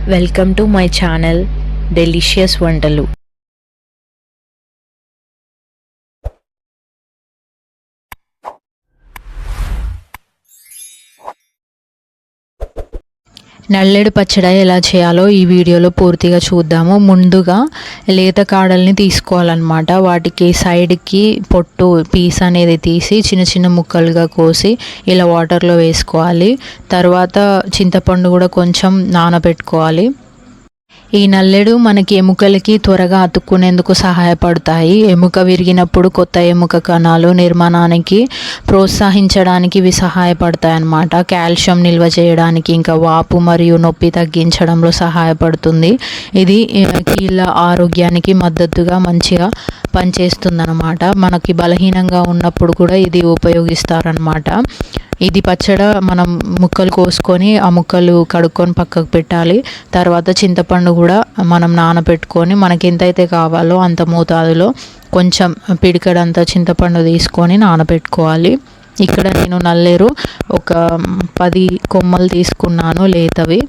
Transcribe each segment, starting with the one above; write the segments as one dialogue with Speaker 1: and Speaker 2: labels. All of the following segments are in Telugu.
Speaker 1: Welcome to my channel delicious వంటలు. నల్లేడు పచ్చడి ఎలా చేయాలో ఈ వీడియోలో పూర్తిగా చూద్దాము. ముందుగా లేత కాడల్ని తీసుకోవాలన్నమాట. వాటికి సైడ్కి పొట్టు పీస్ అనేది తీసి చిన్న చిన్న ముక్కలుగా కోసి ఇలా వాటర్లో వేసుకోవాలి. తర్వాత చింతపండు కూడా కొంచెం నానబెట్టుకోవాలి. ఈ నల్లేడు మనకి ఎముకలకి త్వరగా అతుక్కునేందుకు సహాయపడతాయి. ఎముక విరిగినప్పుడు కొత్త ఎముక కణాలు నిర్మాణానికి ప్రోత్సహించడానికి ఇవి సహాయపడతాయి అన్నమాట. కాల్షియం నిల్వ చేయడానికి, ఇంకా వాపు మరియు నొప్పి తగ్గించడంలో సహాయపడుతుంది. ఇది కీళ్ళ ఆరోగ్యానికి మద్దతుగా మంచిగా పనిచేస్తుంది అన్నమాట. మనకి బలహీనంగా ఉన్నప్పుడు కూడా ఇది ఉపయోగిస్తారనమాట. ఇది పచ్చడి మనం ముక్కలు కోసుకొని ఆ ముక్కలు కడుక్కొని పక్కకు పెట్టాలి. తర్వాత చింతపండు కూడా మనం నానబెట్టుకొని మనకి ఎంతైతే కావాలో అంత మోతాదులో కొంచెం పిడికడంతా చింతపండు తీసుకొని నానబెట్టుకోవాలి. ఇక్కడ నేను నల్లేరు ఒక 10 కొమ్మలు తీసుకున్నాను లేతవి.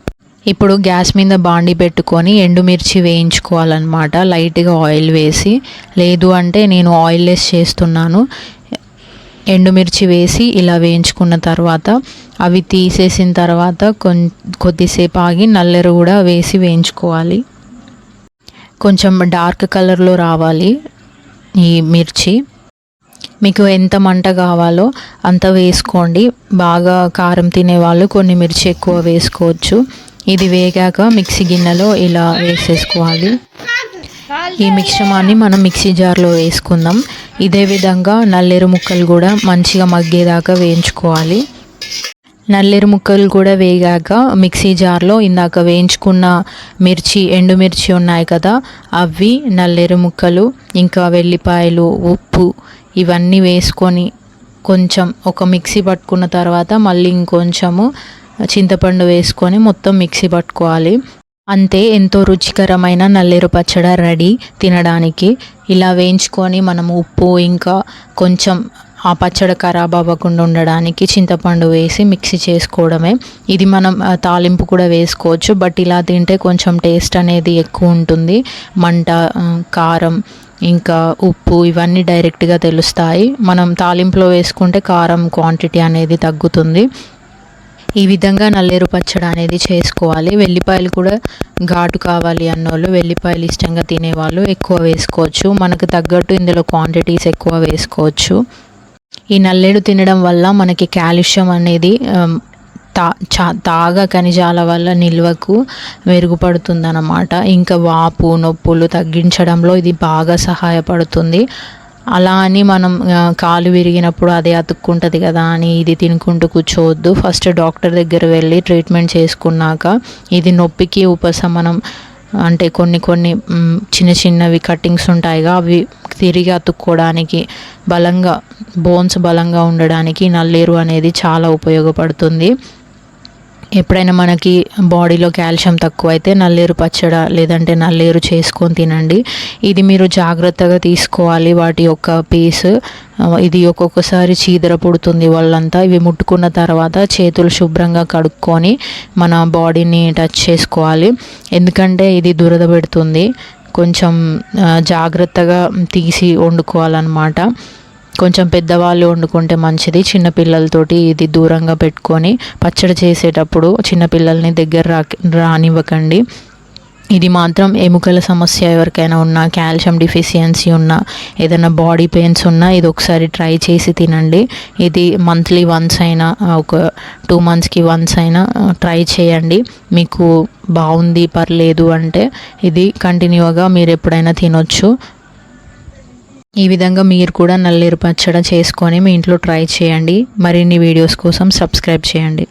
Speaker 1: ఇప్పుడు గ్యాస్ మీద బాండి పెట్టుకొని ఎండుమిర్చి వేయించుకోవాలన్నమాట, లైట్గా ఆయిల్ వేసి. లేదు అంటే నేను ఆయిల్ లెస్ చేస్తున్నాను. ఎండుమిర్చి వేసి ఇలా వేయించుకున్న తర్వాత అవి తీసేసిన తర్వాత కొద్దిసేపు ఆగి నల్లేరు కూడా వేసి వేయించుకోవాలి. కొంచెం డార్క్ కలర్లో రావాలి ఈ మిర్చి. మీకు ఎంత మంట కావాలో అంత వేసుకోండి. బాగా కారం తినేవాళ్ళు కొన్ని మిర్చి ఎక్కువ వేసుకోవచ్చు. ఇది వేగాక మిక్సీ గిన్నెలో ఇలా వేసేసుకోవాలి. ఈ మిశ్రమాన్ని మనం మిక్సీ జార్లో వేసుకుందాం. ఇదే విధంగా నల్లేరు ముక్కలు కూడా మంచిగా మగ్గేదాకా వేయించుకోవాలి. నల్లేరు ముక్కలు కూడా వేగాక మిక్సీ జార్లో ఇందాక వేయించుకున్న ఎండుమిర్చి ఉన్నాయి కదా, అవి, నల్లేరు ముక్కలు, ఇంకా వెల్లిపాయలు, ఉప్పు ఇవన్నీ వేసుకొని కొంచెం ఒక మిక్సీ పట్టుకున్న తర్వాత మళ్ళీ ఇంకొంచెము చింతపండు వేసుకొని మొత్తం మిక్సీ పట్టుకోవాలి. అంతే, ఎంతో రుచికరమైన నల్లేరు పచ్చడి రెడీ తినడానికి. ఇలా వేయించుకొని మనం ఉప్పు ఇంకా కొంచెం ఆ పచ్చడి ఖరాబ్ అవ్వకుండా ఉండడానికి చింతపండు వేసి మిక్సీ చేసుకోవడమే. ఇది మనం తాలింపు కూడా వేసుకోవచ్చు, బట్ ఇలా తింటే కొంచెం టేస్ట్ అనేది ఎక్కువ ఉంటుంది. మంట, కారం ఇంకా ఉప్పు ఇవన్నీ డైరెక్ట్గా తెలుస్తాయి. మనం తాలింపులో వేసుకుంటే కారం క్వాంటిటీ అనేది తగ్గుతుంది. ఈ విధంగా నల్లేరు పచ్చడి అనేది చేసుకోవాలి. వెల్లిపాయలు కూడా ఘాటు కావాలి అన్నోళ్ళు, వెల్లిపాయలు ఇష్టంగా తినేవాళ్ళు ఎక్కువ వేసుకోవచ్చు. మనకు తగ్గట్టు ఇందులో క్వాంటిటీస్ ఎక్కువ వేసుకోవచ్చు. ఈ నల్లేడు తినడం వల్ల మనకి కాల్షియం అనేది తాగా ఖనిజాల వల్ల నిల్వకు మెరుగుపడుతుందన్నమాట. ఇంకా వాపు నొప్పులు తగ్గించడంలో ఇది బాగా సహాయపడుతుంది. అలా అని మనం కాలు విరిగినప్పుడు అదే అతుక్కుంటుంది కదా అని ఇది తినుకుంటూ కూర్చోవద్దు. ఫస్ట్ డాక్టర్ దగ్గర వెళ్ళి ట్రీట్మెంట్ చేసుకున్నాక ఇది నొప్పికి ఉపశమనం, అంటే కొన్ని చిన్న చిన్నవి కట్టింగ్స్ ఉంటాయిగా, అవి తిరిగి అతుక్కోవడానికి బలంగా బోన్స్ బలంగా ఉండడానికి నల్లేరు అనేది చాలా ఉపయోగపడుతుంది. ఎప్పుడైనా మనకి బాడీలో కాల్షియం తక్కువ అయితే నల్లేరు పచ్చడి లేదంటే నల్లేరు చేసుకొని తినండి. ఇది మీరు జాగ్రత్తగా తీసుకోవాలి. వాటి యొక్క పీస్ ఇది ఒక్కొక్కసారి చీదర పుడుతుంది వాళ్ళంతా. ఇవి ముట్టుకున్న తర్వాత చేతులు శుభ్రంగా కడుక్కొని మన బాడీని టచ్ చేసుకోవాలి, ఎందుకంటే ఇది దురద పెడుతుంది. కొంచెం జాగ్రత్తగా తీసి వండుకోవాలన్నమాట. కొంచెం పెద్దవాళ్ళు వండుకుంటే మంచిది. చిన్నపిల్లలతోటి ఇది దూరంగా పెట్టుకొని పచ్చడి చేసేటప్పుడు చిన్నపిల్లల్ని దగ్గర రానివ్వకండి. ఇది మాత్రం ఎముకల సమస్య ఎవరికైనా ఉన్నా, కాల్షియం డిఫిషియన్సీ ఉన్నా, ఏదైనా బాడీ పెయిన్స్ ఉన్నా ఇది ఒకసారి ట్రై చేసి తినండి. ఇది మంత్లీ వన్స్ అయినా, ఒక 2 monthsకి వన్స్ అయినా ట్రై చేయండి. మీకు బాగుంది పర్లేదు అంటే ఇది కంటిన్యూగా మీరు ఎప్పుడైనా తినొచ్చు. ఈ విధంగా మీరు కూడా నల్లేరు పచ్చడి చేసుకొని మీ ఇంట్లో ట్రై చేయండి. మరిన్ని వీడియోస్ కోసం సబ్స్క్రైబ్ చేయండి.